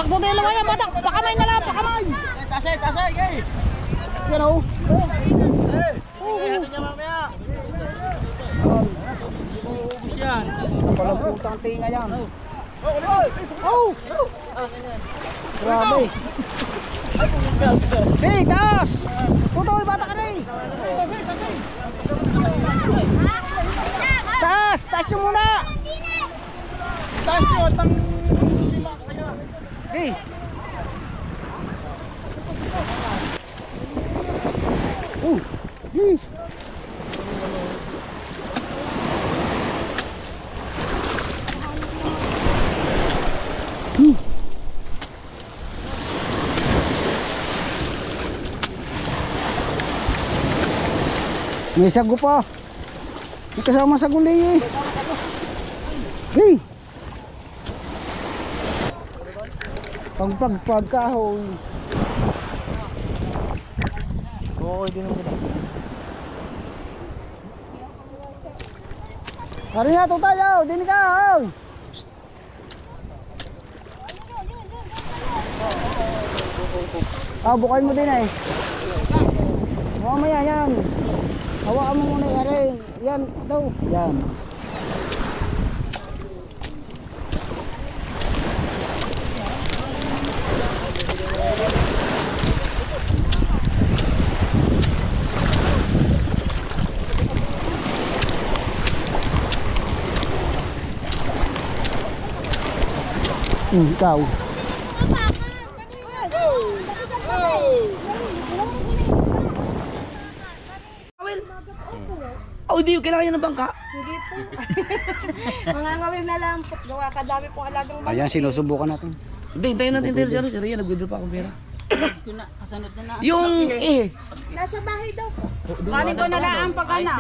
sundin naman yan, batak. Pakamay na lang, pakamay. Tasay, gay. Yan o. Hatin niya mamaya. Uubos yan. Napalagputang tinga yan. Oh! Grabe. Hey, taas! Putoy, bata ka rin! Taas! Taas nyo muna! Taas nyo, tang lima sa'yo. Hey! Oh! Hey! May sago pa. May kasama sa gulay eh. Hey! Pagkahoy. Oo, hindi naman gano'n. Hari nga to tayo. Dini ka. Oh. Bukain mo din eh. Mamaya yan. Hawakan mo muna yari. Yan daw. Yan. Ikaw. Oh, hindi yung kailangan niya ng bangka. Hindi po. Mga ngawin na lang po. Gawa kadami pong alagang bangka. Ayan, sinusubukan natin. Hindi, hintayin natin tayo siya. Siya nag-withdraw pa akong pera. Kasunod na na. Yung Nasa bahay daw po. Kanin ko na lang ang pagana.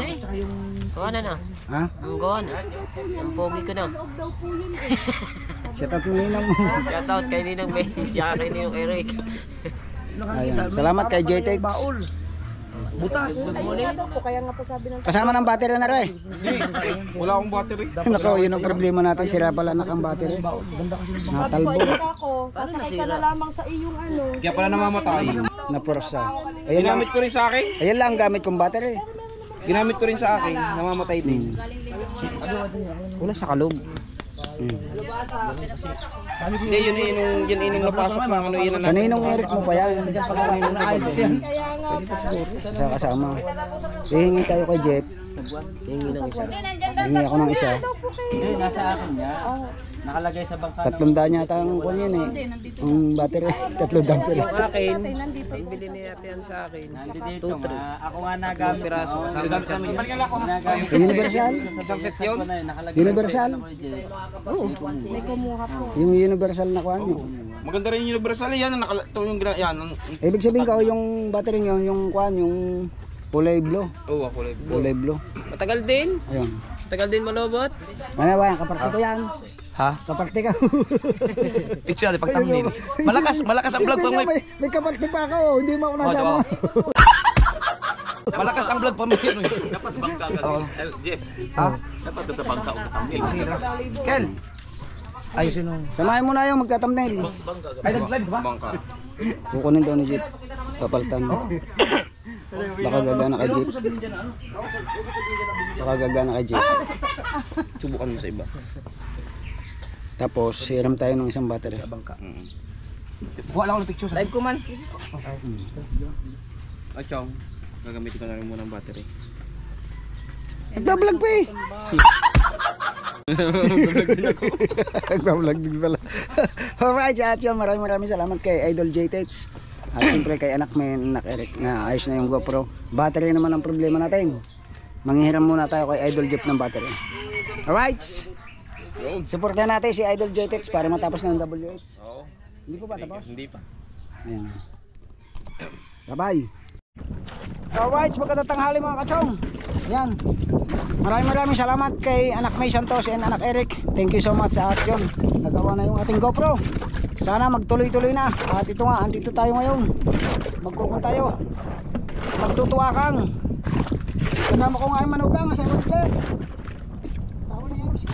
Kuha na na. Ha? Ang kuha na. Ang pogi ko na. Loob daw po yun eh. Shout out mo mo. Shoutout kay Ninang May. Siya kay Ninong Eric. Ayan. Salamat kay JTX. butas. Ayun nga daw po. Kaya nga po sabi ng Kasama ng battery na rin. Wala akong battery. Nako, yun ang problema natin. Sira pala na ang battery. Natalbo. ako. Sasakay ka na lamang sa iyong ano. Kaya pala namamatay. Napursa. Ayan lang. Ginamit ko rin sa akin. Ayan lang ang gamit kong battery. Ginamit ko rin sa akin. Namamatay din. Wala sa kalog. Hindi, yun inong napasok ng ano yun. Kaninong Eric mo pa yan? Kaya nga po. Sa kasama. Hihingi tayo kay Jeff. Hingi ng isa. Hihingi ako ng isa. Nasa akin niya. Nakalagay sa bangka. 300 yata ang kwan yun eh. Ang battery. 300 pala. Sa akin, bili niya yan sa akin. Dito nga. Ako nga nagamit. Piraso, kasama sa amin. Universal? Isang set yun. Universal? May kumuha po. Yung universal na kwan yun. Maganda rin yung universal yan. Ito yung yan. Ibig sabihin ko yung battery nyo, yung kwan, yung kulay blue. Oo, ako lang. Kulay blue. Matagal din. Ayun. Matagal din malobot. Ano ba yan? Kaparte ko yan. Ha? Kaparte ka. Picture natin pag thumbnail. Malakas ang vlog pang may... May kaparte pa ako. Oh. Hindi mo ako nasama. Malakas ang vlog pang may... Dapat sa bangka ka. Jeff. Ha? Dapat ka sa bangka o katamil. Kel. Ayusin mo. Samahin mo na yung magka-thumbnail. Ay, nag-live ba? Bangka. Kukunin daw ni Jeep. Papaltan. Baka gagana kay Jeep. Baka gagana kay Jeep. Subukan mo sa iba. Tapos, siram tayo ng isang battery. Bangka. Buka lang ako ng picture. Live ko man. Ay, chong. Gagamitin ko na rin muna ng battery. Nagbablog pa eh. Nagbablog din pala. Alright, at yun, maraming salamat kay Idol JTX. At siyempre kay anak Eric na ayos na yung GoPro. Battery naman ang problema natin. Manghihiram muna tayo kay Idol Jeff ng battery. Alright. Supportan natin si Idol JTX para matapos ng WH. Oo. Hindi po ba tapos? Hindi pa. Ayan. Bye-bye. Alright, magandang tanghali mga kachong. Yan. Maraming salamat kay anak May Santos and anak Eric. Thank you so much sa atin. Nagawa na yung ating GoPro. Sana magtuloy-tuloy na. At ito nga, andito tayo ngayon. Magkukun tayo. Magtutuwakan. Kasama ko nga yung manugang. Sa iyo, Jeff. Sawa na yan siya.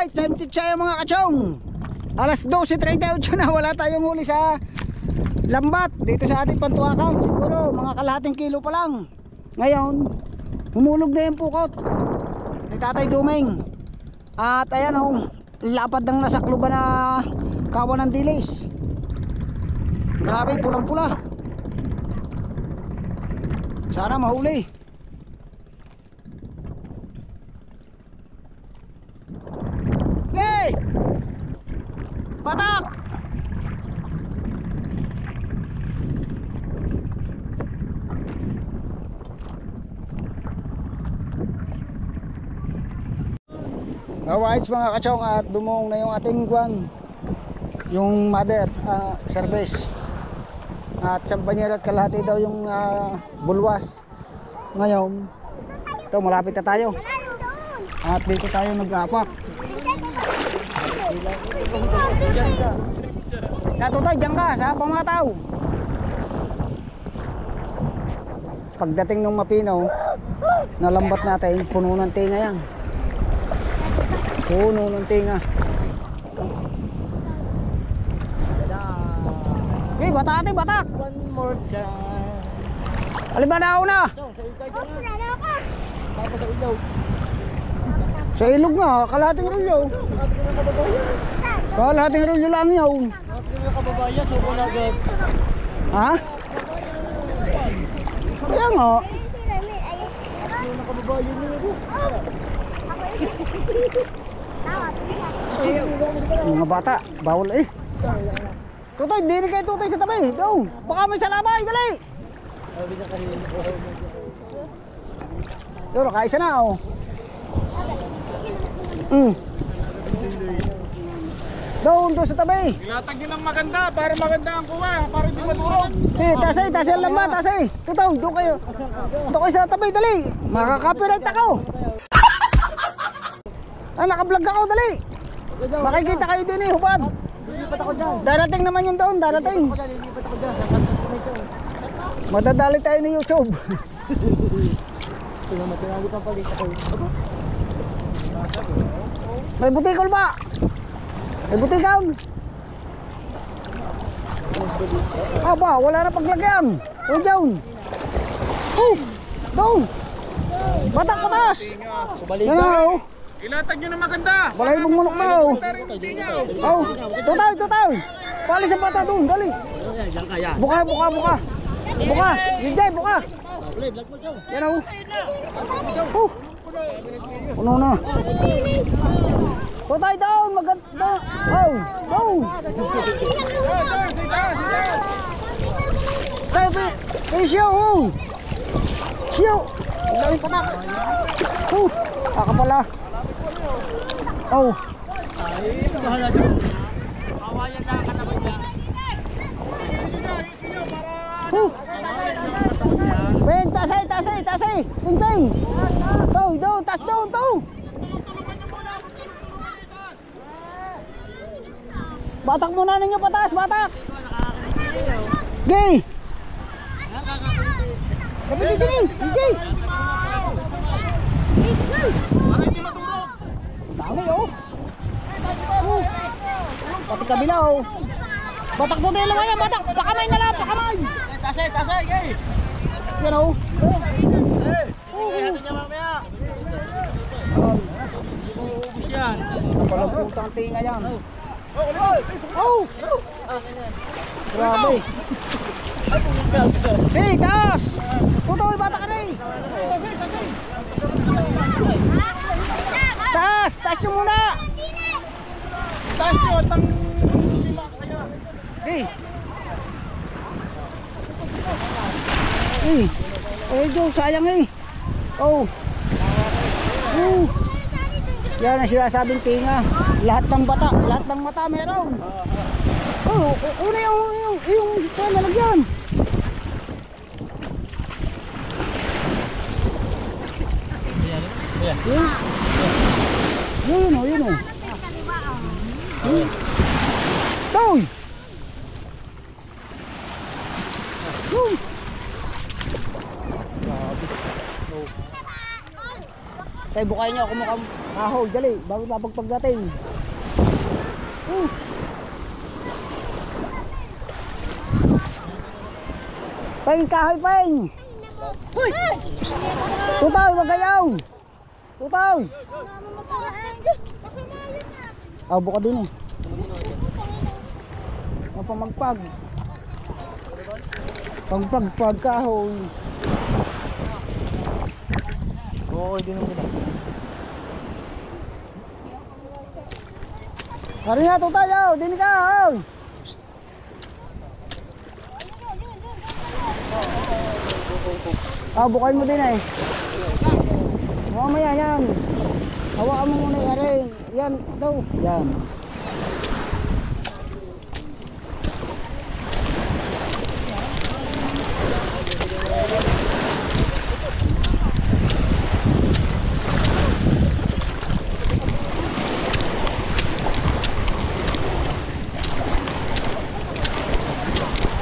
Alright, time check tayo mga kachong. Alas 12:38 na, wala tayong huli sa lambat dito sa ating Pantuakan. Siguro mga kalahating kilo pa lang. Ngayon, humulog na yung pukot ni Tatay Dumeng. At ayan oh, lapad ng nasakluban na kawan ng dilis. Grabe, pulang pula. Sana mahuli. Hey! Patak! Alright mga kachong, at dumong na yung ating guwan, yung mother service. At sampanyera at kalahati daw yung bulwas. Ngayon ito, malapit na tayo. At dito tayo nag-apak. Natutay, dyan ka sa pamataw. Pagdating ng mapinaw, nalambat natin, puno ng tinga yan. Puno ng tinga. Hey, batak ate, batak. One more time. Alin ba na una? Sa ilog nga, kalahating rulyo. Kalahating rulyo lang yun. Ha? Kaya nga. Mga bata, bawal eh. Tutoy, dili kayo tutoy sa tabi. Doon, baka may salamay, dali. Doon, kaisa na oh. Doon sa tabi. Ilatag nyo ng maganda para maganda ang kuha, para hindi madurog. Tasay ang lambat, tasay. Tutoy, doon kayo. Doon kayo sa tabi, dali. Makaka-copyright ako. Naka-vlog ako, dali. Makikita kayo din eh, hubad. Darating naman yung doon, darating. Madadali tayo ni YouTube. May butikol ba? May butikol? Aba, wala na paglagyan. O dyan. Doon. Batak patas. Yan o. Ilatag nyo ng maganda. Balay mong munok na o. Oh, tutay. Palis ang bata doon, dali. Buka. Buka, DJ, buka. Yan o. Puno na. Tutay down, maganda. Oh, down. Tayo, siyaw, oh. Siyaw. Ang daming patak. Aka pala. Oh. Peng, tasay. Peng. Doon, tas doon, to. Batak muna ninyo patas, batak. Gay. Kapit din, DJ. Dami oh. Pati kabila oh. Batak po din naman yan, batak. Pakamay na lang, pakamay. Tasay, gay. Yan oh. Ubus yan. Napalaputa ang tinga yan. Oh. Grabe. Hey, taas. Tutoy, batak ka na eh. Taas nyo muna. Taas nyo at ang lima sa'yo. Joe, sayang eh. Oh. Yan ang sinasabing tinga. Lahat ng mata meron. Oh, una yung nalagyan. Yun oh. Doy! Tayo bukayin nyo ako mukhang kahoy. Dali, bago napagpagdating. Peng, kahoy, Peng! Psst! Tutaw, magayaw! Tutaw! Ah, buka din eh. Mapamagpag. Pagpagpag kahoy. Oo, hindi naman kita. Hari na, tutaw! Dini ka! Psst! Ah, bukain mo din eh. Mamaya yan. Hawakan mo muna yung yan daw. Yan.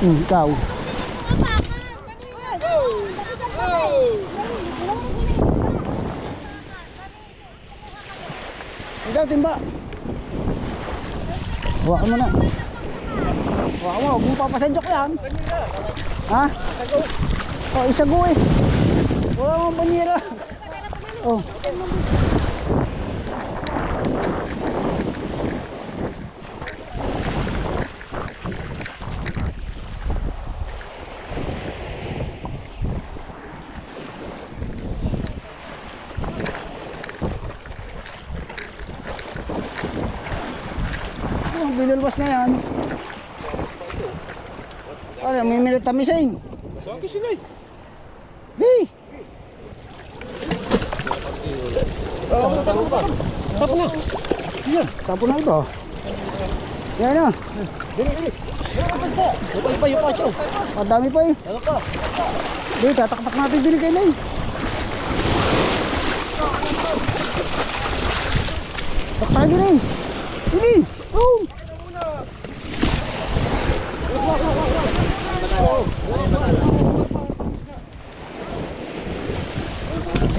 Ikaw. Ikaw, timba. Hawakan mo na. Hawakan mo, huwag mo papasadyok yan. Ha? Oh, isago eh. Wala mong banyera. Oh. Binulwas na yan. Ano, may minute tamisin. Bakit sila? Hey! Tapo na. Yan, tapo na ito. Yan na. Dili. Yung pa yung pacho. Ang dami pa eh. Ano ka? Di, tataktak natin din kayo na eh. Taktak din eh. Hindi. Oh!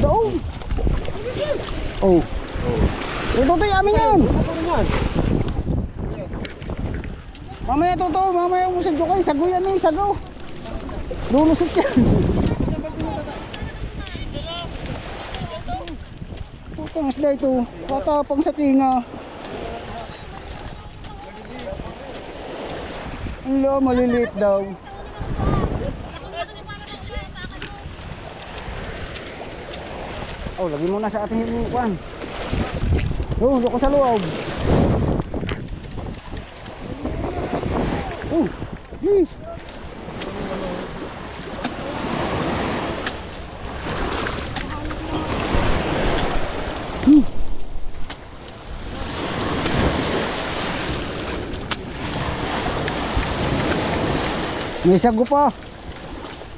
Doon. Oh. Ito tayo amin yan. Mamaya to, mamaya mo sa jokay. Sago yan eh, sago. Lulusot yan. Putang isda ito. Tatapang sa tinga. Ang maliliit daw. Oh, lagi mo na sa ating himukan. Oh, loko sa loob. Oh, please. May sago pa.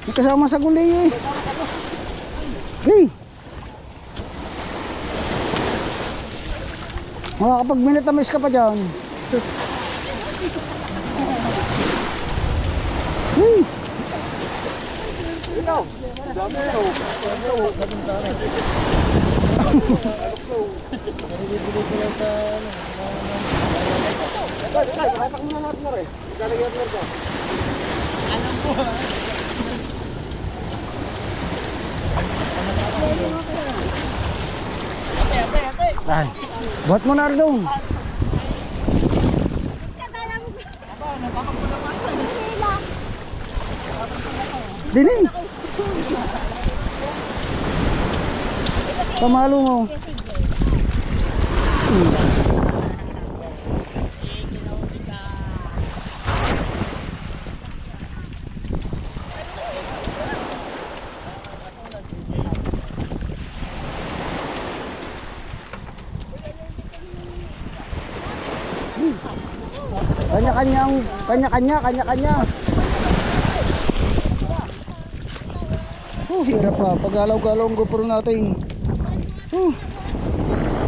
May kasama sa gulay eh. Hey! Makakapag minatamis ka pa dyan. Hey! Ikaw. Dami oh. Sa bintana. Hatak muna natin na rin. Ikalagyan mo rin. Ay, buhat mo na rin doon. Dini. Pamalo mo. Kanya-kanya. Hirap pa. Pag-galaw-galaw ang GoPro natin.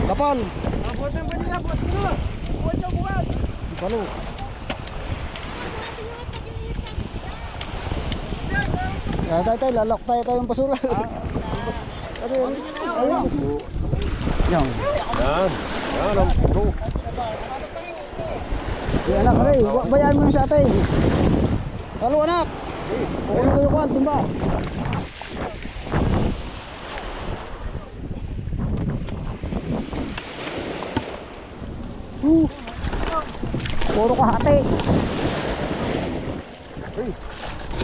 Kapal. Buhat ng banila, buhat mo. Buhat. Palo. Tayo, lalok tayo ng basura. Ayun. Yan. Yan. Yan ang puro. Yan anak, Ray. Bayaan mo yung sa atay. Halo anak. Kukunin ko yung kuwan, timba. Puro ka hati.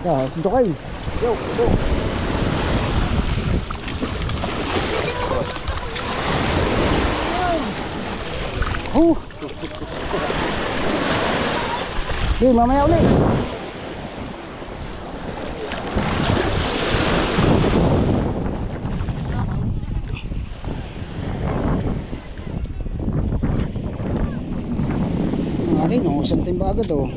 Ya, suntok kayo. Yo, ito. Mamaya ulit. Ang ating, isang timba agad oh.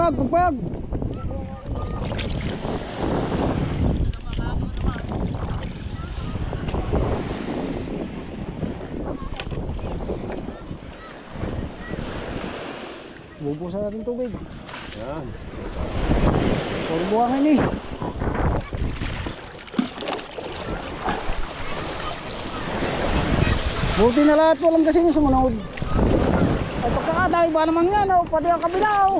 Pagpag! Bubusan natin tubig. Yan. Puro buhangin eh. Buti na lahat walang kasing sumunod. Ay pagkakadami ba naman yan oh, pati ang kabila oh.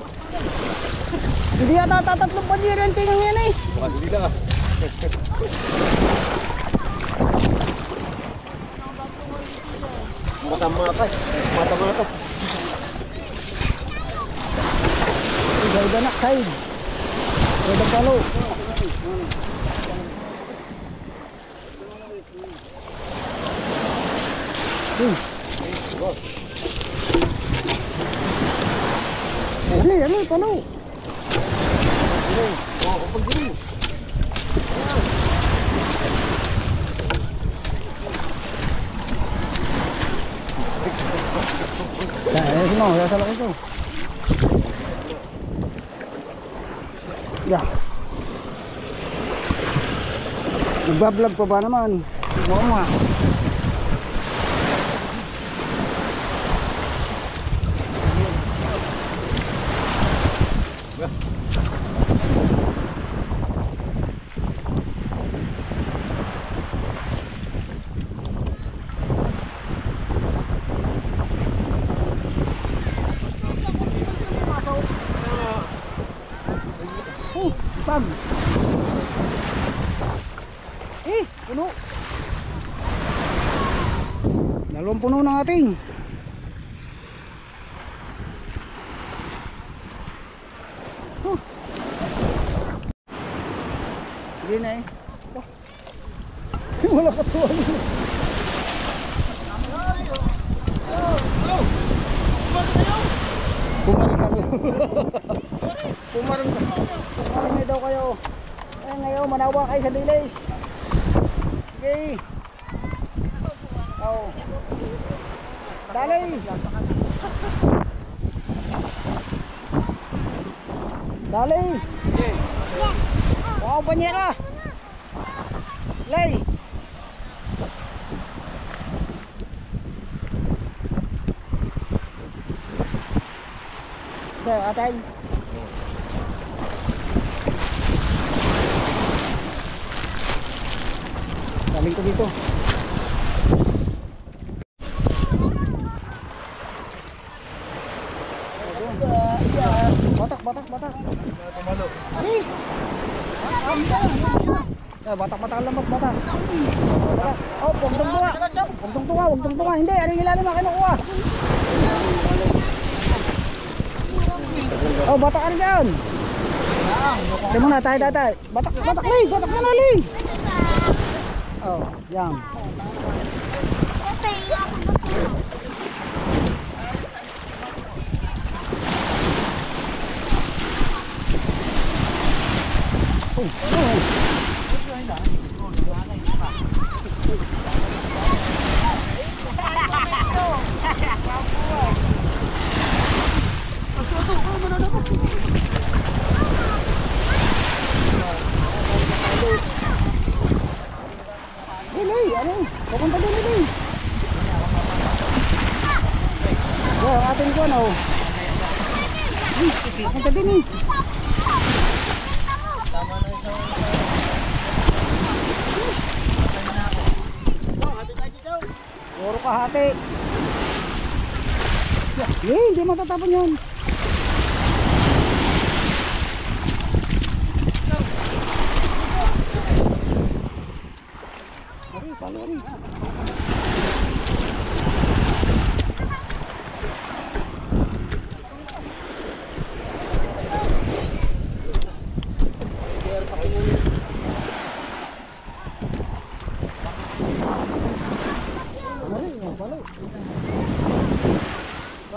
Hindi yata tatatlong pa di rin tingang yan eh. Baka hindi na. Mata-mata. Mata-mata. Side anak, side. Side ang palo. Ano, palo. Ayos mo, yasa lang ito. Ya. Nagbablog pa ba naman? Oo nga. Pag. Puno. Dalawang puno ng ating. Hindi na eh. Wala ka tuwa. Pumaring kami. Pumaring na daw kayo. Ay ngayon manawa kayo sa dilis. Okay. Oh. Dali. Dali. Wow, banyera. Lay. Okay, atay. Saling ko dito. Batak. Ay. Batak lambat, batak. Oh, wag tunga. Hindi, aring ilalim ang kinukuha. Oh, batak ka rin dyan. Ito muna, tayo. Batak na nali. Oh, yan. dali. Oh, ang ating ko ano. Ang ka din eh. Puro kahati. Hindi matatapon yan. Ari, palo ari.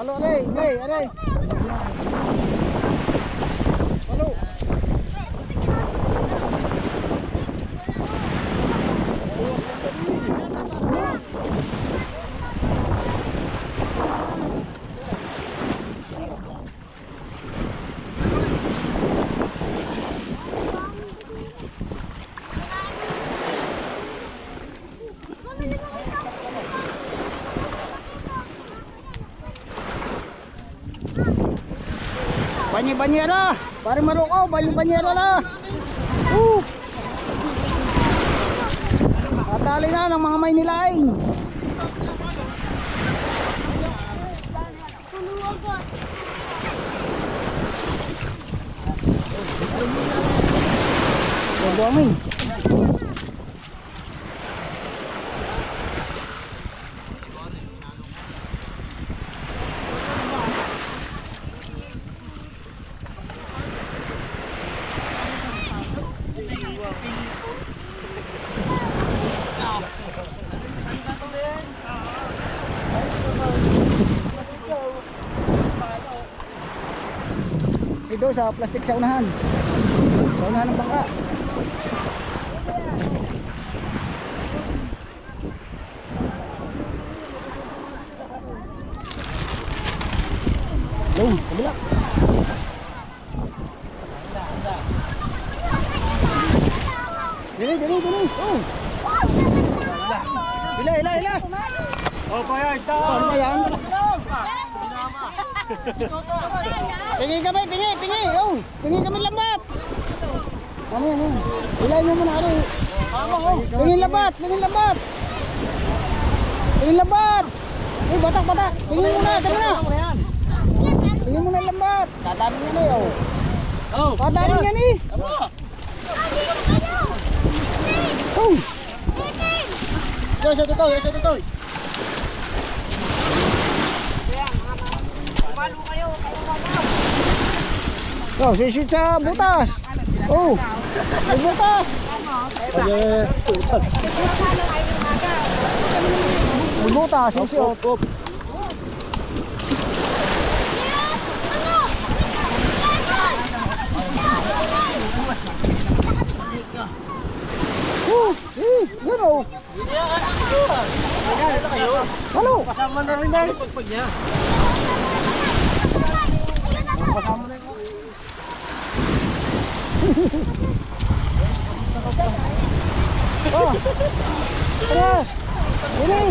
Palo aray, aray. Palo. Banyera, pare maruko, banyera na. Patali na ng mga may nilaing. Buaming. Ito sa plastic sa unahan. Sa unahan ng bangka. Boom, kabila. Dili. Oh. Ila. Oh, payag, Ano ba yan? Pingi. Oh, pingi kami lambat. Ano yan? Ilay mo muna ari. Pingin lambat. Batak. Pingin muna, tama na. Pingin muna lambat. Dadami niya na eh. Oh. Padami niya ni. Oh. Sa tutoy. Oh, sisip sa butas. Oh, may butas. May butas, sisip. Yan o. Halo. kasama na rin na yung pagpag niya. Kasama na yung Oh. Terus. Ini.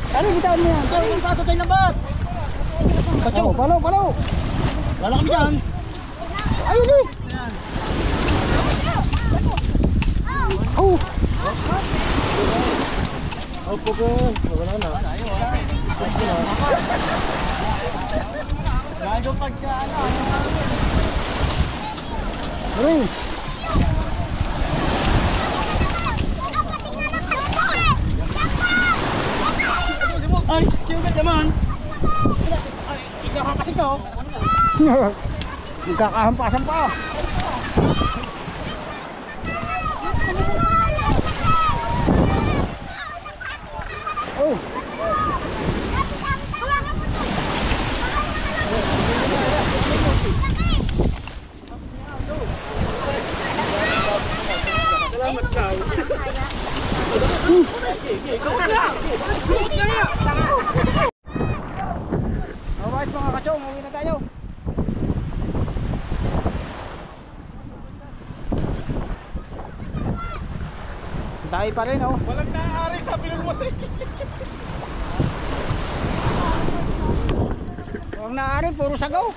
Ano bitawan mo yan? Ang pato tayo lambat. Oh, palo. Wala kami dyan. Ayun eh. Oh. Opo po. Wala na. Gago pagka Ring. ay, siyugat naman. Ay, ikaw ka kasi ko. Magkakahampasan pa. Oh. Salamat ka. Ikaw ka nga. Alright mga kachong, uwi na tayo. Dahil pa rin oh. Walang naaari sa pinulwas eh. Huwag naaarin, puro sagaw.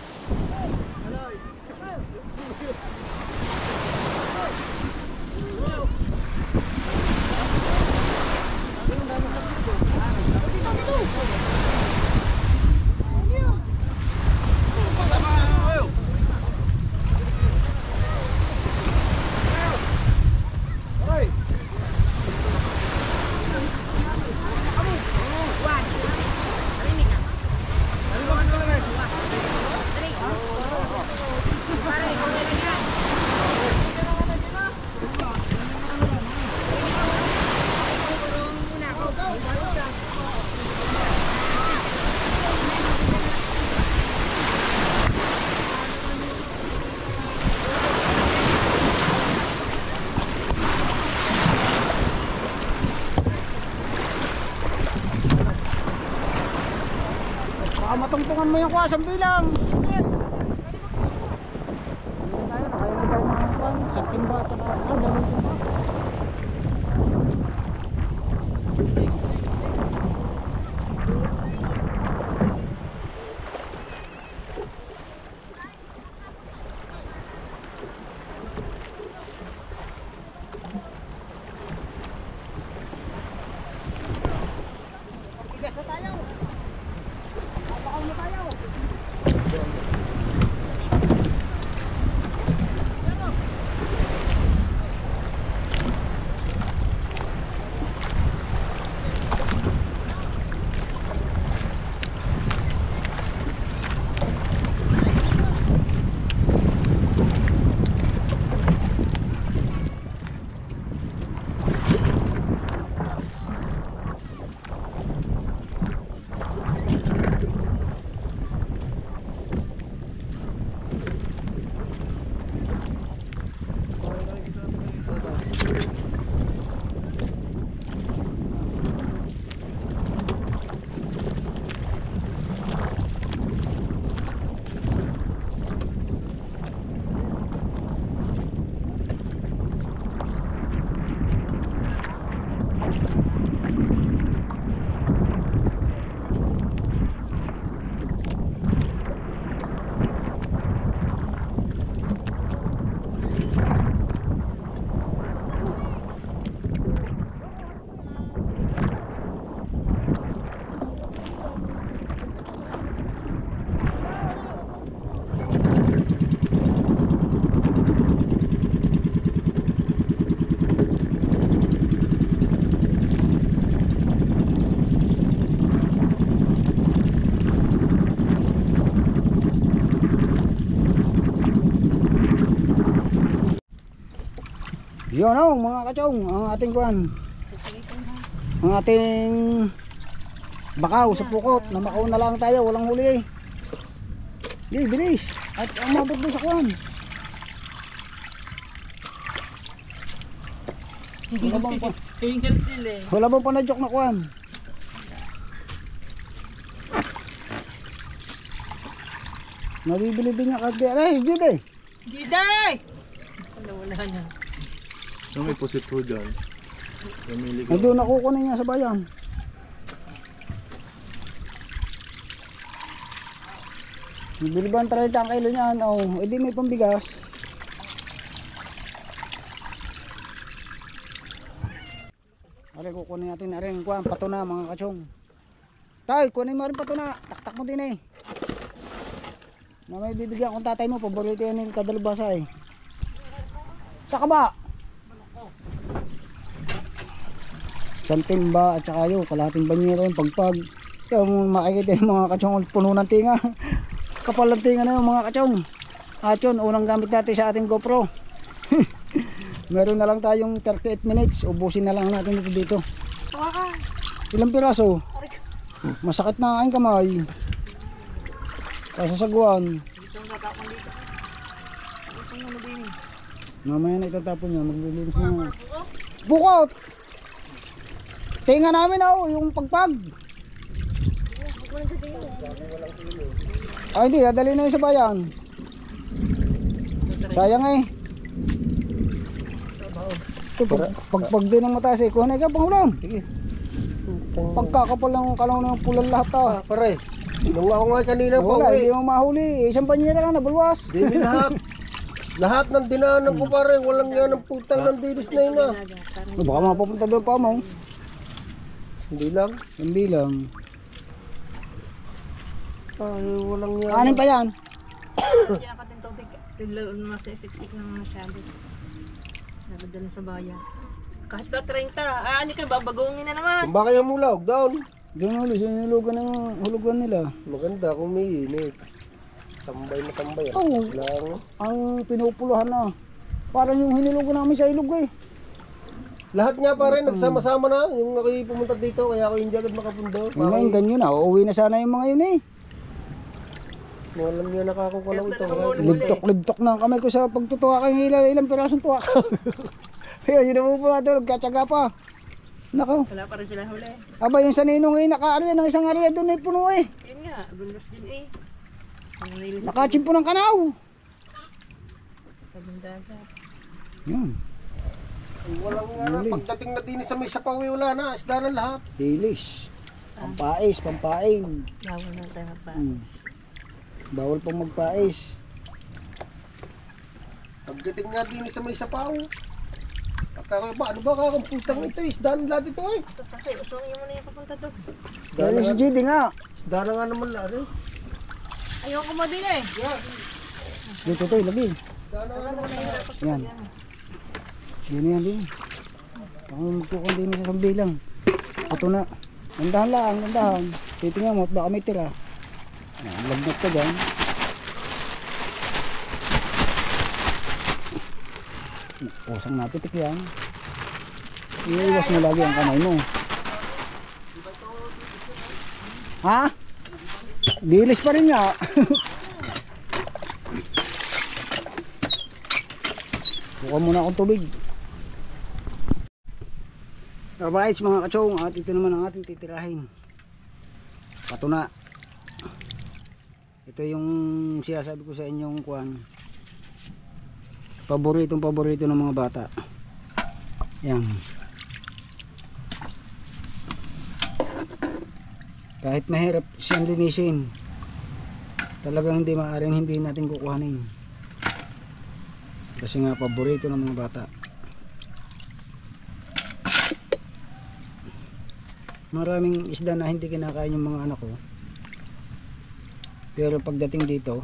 Baka matungtungan mo yung kuwasang bilang. Nakainit tayo ng kwan, sa timba at dalawang timba. Yun o mga kachong, ang ating kuwan, ang ating bakaw sa pukot. Namakaw na lang tayo, walang huli eh. Di, bilis. At ang mabot doon sa kuwan. Wala bang panadjok na kuwan? Nabibili din niya kagdi. Aray, Jude! Diday! Yung may pusit po dyan. Namili ko. Nandun nakukunin niya sa bayan. Bili ba ang 30 ang kilo niyan? Oh, edi may pambigas. Are kukunin natin na rin kuan pato na mga kachong. Tay, kunin mo rin pato na. Taktak mo din eh. Na may bibigyan kung tatay mo, paborito yan yung kadalubasa eh. Saka ba? Isang timba at saka yung kalahating banyera yung pagpag. Kaya makikita yung mga kachong puno ng tinga. Kapal ng tinga na yung mga kachong. At yun, unang gamit natin sa ating GoPro. Meron na lang tayong 38 minutes. Ubusin na lang natin ito dito. Ilang piraso? Masakit na ang aking kamay. Kasasaguan. Mamaya na itatapon niya. Maglilinis na. Bukot! Tinga namin yung pagpag. Ay hindi, dadali na yun sa bayan. Sayang eh. Ito, pag din ang mataas eh. Kuha na ikaw, pangulam. Sige. Pagkakapal ng kalaw ng pulan lahat ah. Pare, nung ako nga kanina pa Wala, uwi. hindi mo mahuli. Isang banyera ka na, bulwas. Dini lahat. Lahat ng dinaanan ko pare, walang yan ang putang ng dilis na yun ah. Baka mapapunta doon pa mo. Hindi lang. Hindi lang. Ay, walang yan. Anin pa yan? Hindi na katin tubig. Lalo na siksik ng masyado. Nagdala sa bayan. Kahit na 30. Ano kayo, babagungin na naman. Kung baka yung mula, down. Doon ulit, sinulugan ng hulugan nila. Maganda kung may init. Tambay na tambay. Oo. Lang. Ang pinupuluhan na. Parang yung hinulugan namin sa ilog eh. Lahat nga pare, nagsama-sama na. Yung ako pumunta dito, kaya ako hindi agad makapundo. Ngayon, ganyan na. Uuwi na sana yung mga yun eh. Walang yan nakakukalaw ito. Libtok-libtok na kami ko sa pagtutuwa kayo ilang pirasong tuwa ka. Ayun, yun na po natin, nagkatsaga pa. Nako. Wala pa rin sila huli. Aba, yung sa ninong eh, naka-area ng isang area doon ay puno eh. Yun nga, bundas din eh. Ang nilis sa Nakachimpo ng kanaw. dagat. Yan. Walang nga na, pagdating na din sa may sapawi, wala na. Isda na lahat. Dilis. Pampais, pampain. Bawal na tayo magpa. Bawal pong magpais. Pagdating nga din sa may sapaw. Ano ba kakamputang ito? Isda na lahat ito eh. Tatay, usungin mo na yung papunta doon. Dahil si JD nga. Isda na nga naman lahat eh. Ayoko mo din eh. Dito to, lagi. Isda na nga naman lahat. Yan. Yan yan din. Ako magkukon din sa sambilang. Ito na. Gandahan lang, gandahan. Titingnan mo at baka may tira. Yan, lagnat ka dyan. Pusang napitik yan. Iiwas mo lagi ang kamay mo. Ha? Dilis pa rin niya. Buka muna akong tubig. Alright mga kachong, at ito naman ang ating titirahin. Patuna. Ito yung sinasabi ko sa inyong kuwan. Paborito ng mga bata. Yan. Kahit mahirap siyang linisin, talagang hindi maaaring hindi natin kukuhanin. Kasi nga paborito ng mga bata. Maraming isda na hindi kinakain yung mga anak ko. Pero pagdating dito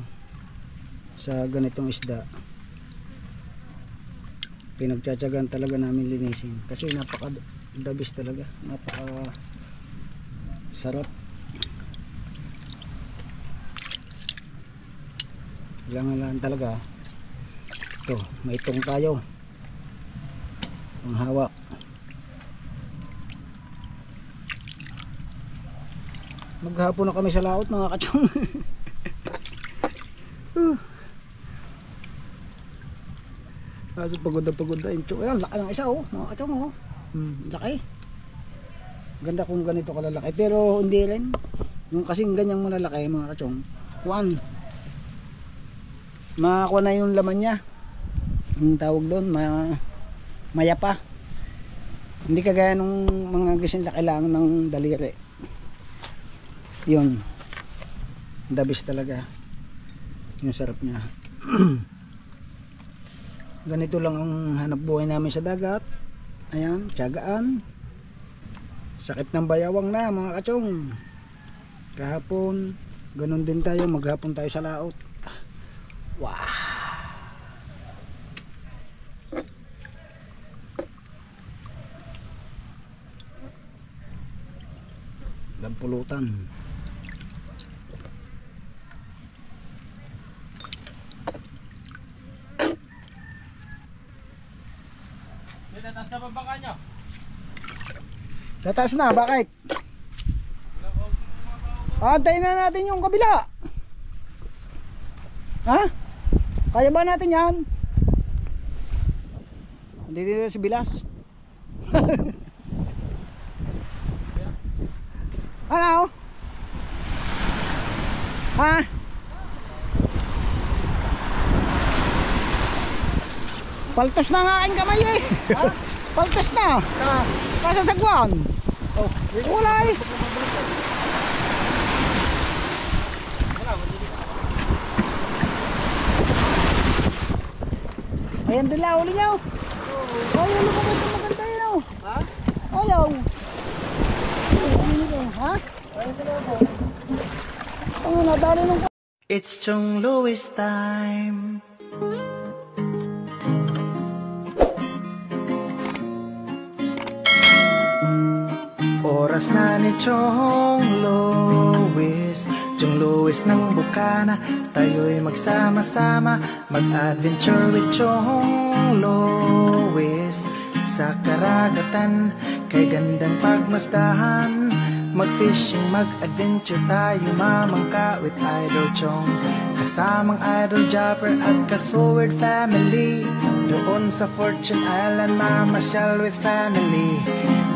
sa ganitong isda, pinagtsatsagan talaga namin linisin kasi napaka dabis talaga, napaka sarap. Kailangan talaga ito, may itong tayo ang hawak. Maghapon na kami sa laot mga kachong. Kasi pagod na yung chok. Ayan, laki ng isa oh, mga kachong oh. Laki. Ganda kung ganito kalalaki. Pero hindi rin. Yung kasing ganyang malalaki mga kachong. Kuan. Makakuha na yung laman niya. Yung tawag doon, mayapa. Hindi kagaya nung mga gising laki lang ng daliri. Yun. Dabis talaga. Yung sarap niya. Ganito lang ang hanap buhay namin sa dagat. Ayan, tiyagaan. Sakit ng bayawang na mga kachong. Kahapon, ganun din tayo, maghapon tayo sa laot. Wow. Dampulutan. Sa taas na, bakit? Antayin na natin yung kabila. Ha? Kaya ba natin yan? Dito na si Bilas. Ano? Ha? Paltos na nga aking kamay eh. Ha? Paltos na. Kasasagwan. Wala eh. Ayan dila, uli niyo. Ayaw, lumabas na maganda yun oh. Ha? Ayaw. Ha? Ano, nadali nung... It's Chong Louis time. Oras na ni Chong Louis, Chong Louis ng Bukana. Tayo'y magsama-sama, mag-adventure with Chong Louis. Sa karagatan, kay gandang pagmasdahan, mag-fishing, mag-adventure tayo, mamangka with Idol Chong. Kasamang Idol Jopper at ka-Sword family. Doon sa Fortune Island, mamasyal with family.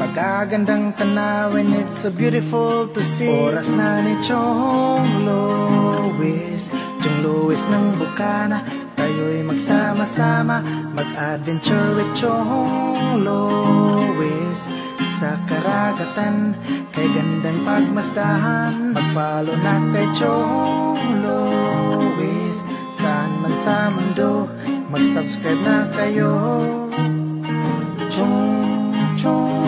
Magagandang tanawin, it's so beautiful to see. Oras na ni Chong Louis, Chong Louis ng Bukana. Tayo'y magsama-sama, mag-adventure with Chong Louis. Sa karagatan, kay gandang pagmasdahan, mag-follow na kay Chong Louis. Saan man sa mundo, mag-subscribe na kayo. Chong, Chong